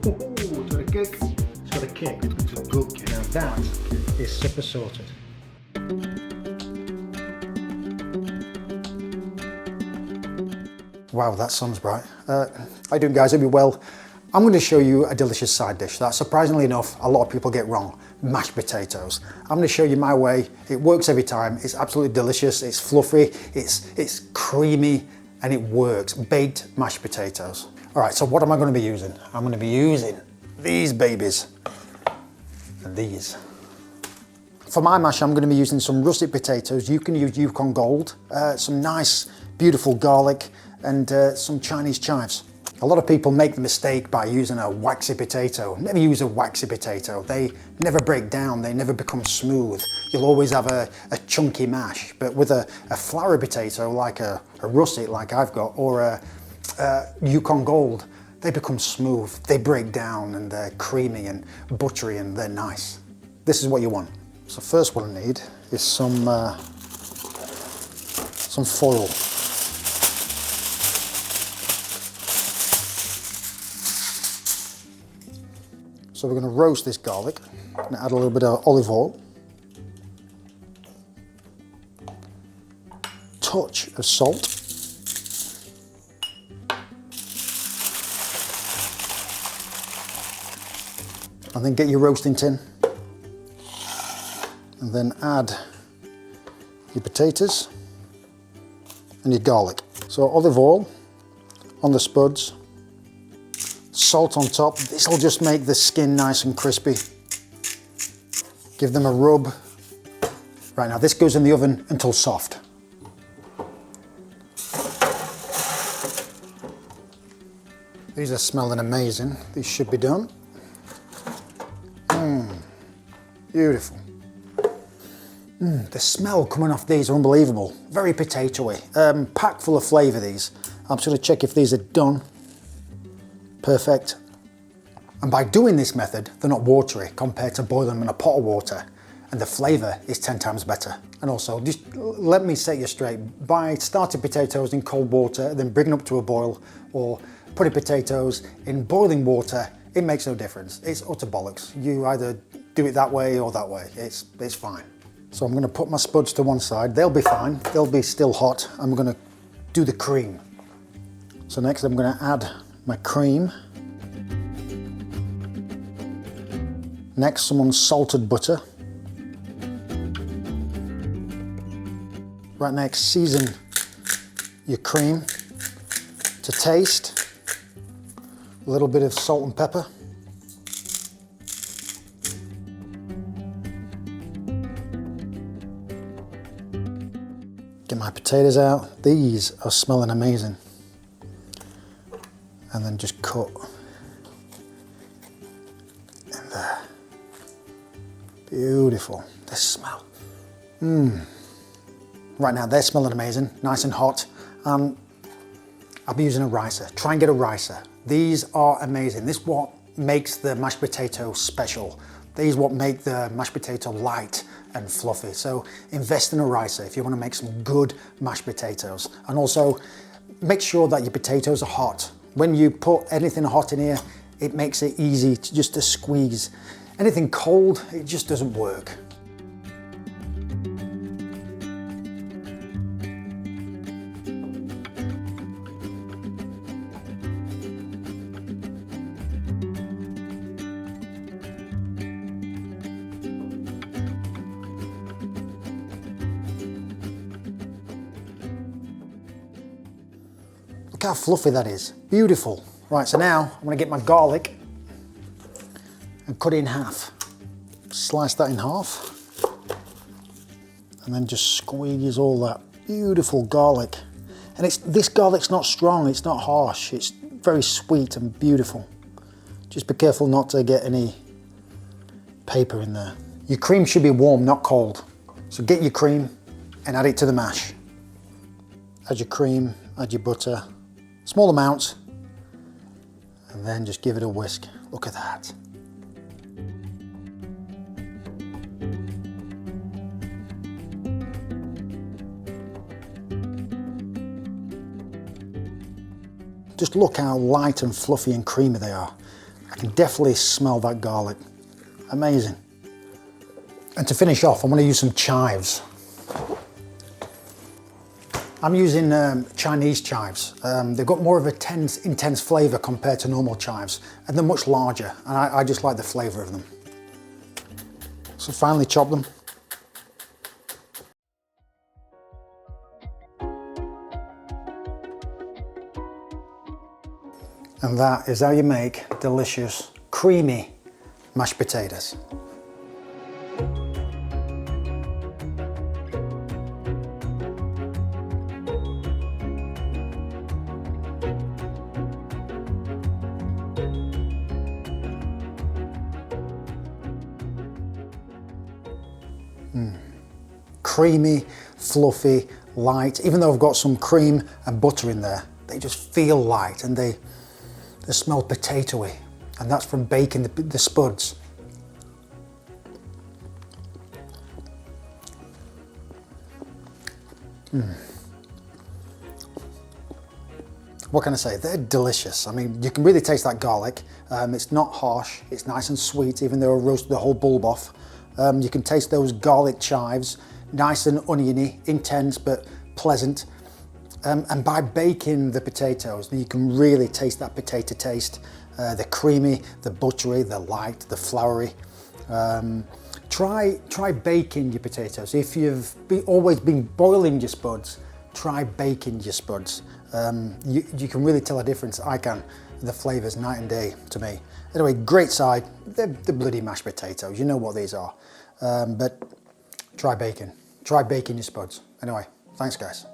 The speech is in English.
It's got a kick. It's got a kick. It's a good kick. Now that is super sorted. Wow, that sounds bright. How you doing, guys? Hope you're well. I'm going to show you a delicious side dish that, surprisingly enough, a lot of people get wrong. Mashed potatoes. I'm going to show you my way. It works every time. It's absolutely delicious. It's fluffy. It's creamy, and it works. Baked mashed potatoes. All right, so what am I going to be using? I'm going to be using these babies and these. For my mash, I'm going to be using some russet potatoes. You can use Yukon Gold, some nice, beautiful garlic, and some Chinese chives. A lot of people make the mistake by using a waxy potato. Never use a waxy potato. They never break down, they never become smooth. You'll always have a chunky mash. But with a floury potato, like a russet like I've got, or a Yukon Gold, they become smooth, they break down, and they're creamy and buttery, and they're nice. This is what you want. So first what I need is some foil. So we're going to roast this garlic and add a little bit of olive oil, touch of salt, and then get your roasting tin, and then add your potatoes and your garlic. So olive oil on the spuds, salt on top. This will just make the skin nice and crispy. Give them a rub. Right, now this goes in the oven until soft. These are smelling amazing. These should be done. Beautiful. The smell coming off these are unbelievable. Very potatoey. Packed full of flavour, these. I'm just going to check if these are done. Perfect. And by doing this method, they're not watery compared to boiling them in a pot of water, and the flavour is 10 times better. And also, just let me set you straight, by starting potatoes in cold water, then bringing up to a boil, or putting potatoes in boiling water, it makes no difference. It's utter bollocks. You either do it that way or that way. It's fine. So I'm going to put my spuds to one side. They'll be fine. They'll be still hot. I'm going to do the cream. So next I'm going to add my cream. Next, some unsalted butter. Right next, season your cream to taste. A little bit of salt and pepper. Get my potatoes out. These are smelling amazing. And then just cut in there. Beautiful. This smell. Right now they're smelling amazing, nice and hot. I'll be using a ricer. Try and get a ricer. These are amazing. This is what makes the mashed potato special. These are what make the mashed potato light and fluffy. So invest in a ricer if you want to make some good mashed potatoes. And also make sure that your potatoes are hot. When you put anything hot in here, it makes it easy to squeeze. Anything cold, it just doesn't work. Look how fluffy that is. Beautiful. Right, so now I'm going to get my garlic and cut it in half. Slice that in half. And then just squeeze all that beautiful garlic. And this garlic's not strong, it's not harsh. It's very sweet and beautiful. Just be careful not to get any paper in there. Your cream should be warm, not cold. So get your cream and add it to the mash. Add your cream, add your butter. Small amounts, and then just give it a whisk. Look at that. Just look how light and fluffy and creamy they are. I can definitely smell that garlic. Amazing. And to finish off, I'm going to use some chives. I'm using Chinese chives. They've got more of a intense flavour compared to normal chives, and they're much larger, and I just like the flavour of them. So finally chop them. And that is how you make delicious, creamy mashed potatoes. Creamy, fluffy, light. Even though I've got some cream and butter in there, they just feel light and they smell potatoey. And that's from baking the spuds. What can I say? They're delicious. I mean, you can really taste that garlic. It's not harsh, it's nice and sweet, even though I roasted the whole bulb off. You can taste those garlic chives, nice and oniony, intense but pleasant. And by baking the potatoes, you can really taste that potato taste. The creamy, the buttery, the light, the floury. Try baking your potatoes. If you've always been boiling your spuds, try baking your spuds. You can really tell a difference. I can. The flavour's night and day to me. Anyway, great side. They're bloody mashed potatoes. You know what these are. But try baking. Try baking your spuds. Anyway, thanks guys.